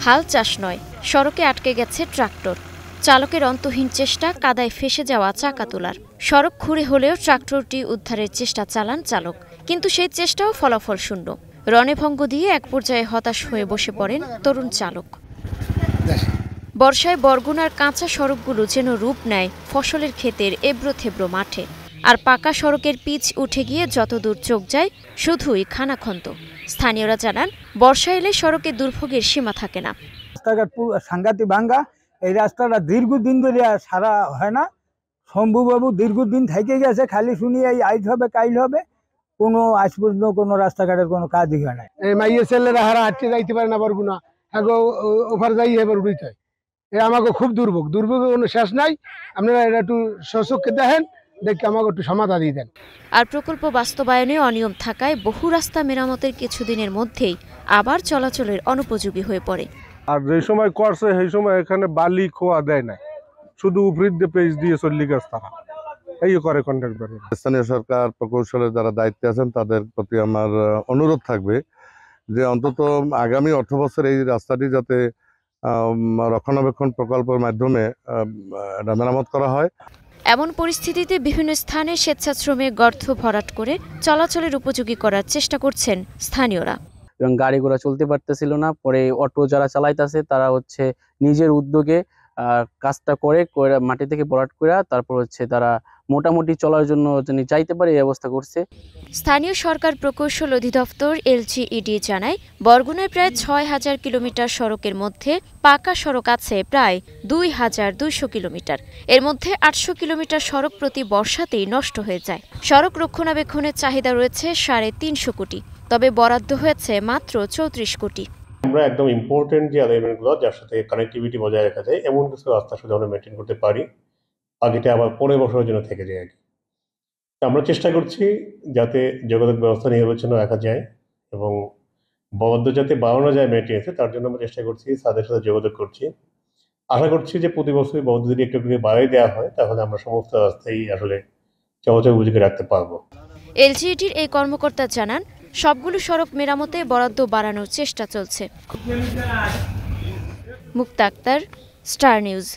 হাল চাষ নয়, সড়কে আটকে গেছে ট্রাক্টর। চালকের অন্তহীন চেষ্টা, কাদায় ফেসে যাওয়া চাকা তোলার। সড়ক খুঁড়ে হলেও ট্রাক্টরটি উদ্ধারের চেষ্টা চালান চালক, কিন্তু সেই চেষ্টাও ফলাফল শূন্য। রণভঙ্গ দিয়ে এক পর্যায়ে হতাশ হয়ে বসে পড়েন তরুণ চালক। বর্ষায় বরগুনার কাঁচা সড়কগুলো যেন রূপ নেয় ফসলের ক্ষেতের এবড়ো-থেবড়ো মাঠে। আর পাকা সড়কের পিচ উঠে গিয়ে যতদূর চোখ যায় শুধুই খানাখন্দ। স্থানীয়রা জানান, বর্ষা এলে সড়কে দুর্ভোগের সীমা থাকে না। রাস্তাঘাট সাংঘাতিক ভাঙ্গা। এই রাস্তাটা দীর্ঘদিন ধরে সারা হয় না। শম্ভুবাবু দীর্ঘদিন থেকে গেছে, খালি শুনি এই আইজ হবে কাইল হবে, কোনো আজ পর্যন্ত কোনো রাস্তাঘাটের কোনো কাজই হয় না। মাইয়ে ছেলেরা হারা হাঁটতে যাইতে পারে না বরগুনা, ওভার যাই এবার উড়িতে হয়। আমাকে খুব দুর্ভোগের কোনো শেষ নাই। আপনারা এটা একটু সচক্ষে দেখেন, দেখে আমাকে একটু সমাধান দিয়ে দেন। আর প্রকল্প বাস্তবায়নে অনিয়ম থাকায় বহু রাস্তা মেরামতের কিছুদিনের মধ্যেই আবার চলাচলের অনুপযোগী হয়ে পড়ে। আর যে সময় করছে সেই সময় এখানে বালি খোয়া দেয় না, শুধু উপরিত পেজ দিয়ে চল্লি গাছ তারা এই করে কন্ট্রাক্টর। স্থানীয় সরকার প্রকৌশলের যারা দায়িত্বে আছেন তাদের প্রতি আমার অনুরোধ থাকবে যে অন্তত আগামী অর্থবছর এই রাস্তাটি যাতে রক্ষণাবেক্ষণ প্রকল্পের মাধ্যমে মেরামত করা হয়। এমন পরিস্থিতিতে বিভিন্ন স্থানে স্বেচ্ছাশ্রমে গর্ত ভরাট করে চলাচলের উপযোগী করার চেষ্টা করছেন স্থানীয়রা। এবং গাড়ি ঘোড়া চলতে পারতেছিল না, পরে অটো যারা চালাইতেছে তারা নিজের উদ্যোগে কাজটা করে মাটি থেকে ভরাট করে তারপর তারা মোটামুটি চলার জন্য চাইতে পারে এই ব্যবস্থা করছে। স্থানীয় সরকার প্রকৌশল অধিদপ্তর LGED জানায়, বরগুনায় প্রায় ৬,০০০ কিলোমিটার সড়কের মধ্যে পাকা সড়ক আছে প্রায় ২,২০০ কিলোমিটার। এর মধ্যে ৮০০ কিলোমিটার সড়ক প্রতি বর্ষাতেই নষ্ট হয়ে যায়। সড়ক রক্ষণাবেক্ষণের চাহিদা রয়েছে ৩৫০ কোটি, তবে বরাদ্দ হয়েছে মাত্র ৩৪ কোটি। আমরা একদম ইম্পর্টেন্ট যে এলিমেন্টগুলো যার সাথে কানেক্টিভিটি বজায় রাখা যায় এমন কিছু রাস্তা শুধু আমরা মেনটেন করতে পারি, আগেটা আবার 15 বছরের জন্য থেকে যায়। আমরা চেষ্টা করছি যাতে যোগাযোগ ব্যবস্থা নির্বাচন রাখা যায় এবং বরাদ্দ যাতে বাড়ানো যায় মেনটেন্সে, তার জন্য আমরা চেষ্টা করছি, তাদের সাথে যোগাযোগ করছি। আশা করছি যে প্রতি বছরই বরাদ্দ যদি একটু বাড়িয়ে দেওয়া হয় তাহলে আমরা সমস্ত রাস্তাই আসলে চলাচল উপযোগী রাখতে পারবো। LGEDর এই কর্মকর্তা জানান, সবগুলো সড়ক মেরামতে বরাদ্দ বাড়ানোর চেষ্টা চলছে। মুক্তা আক্তার, স্টার নিউজ।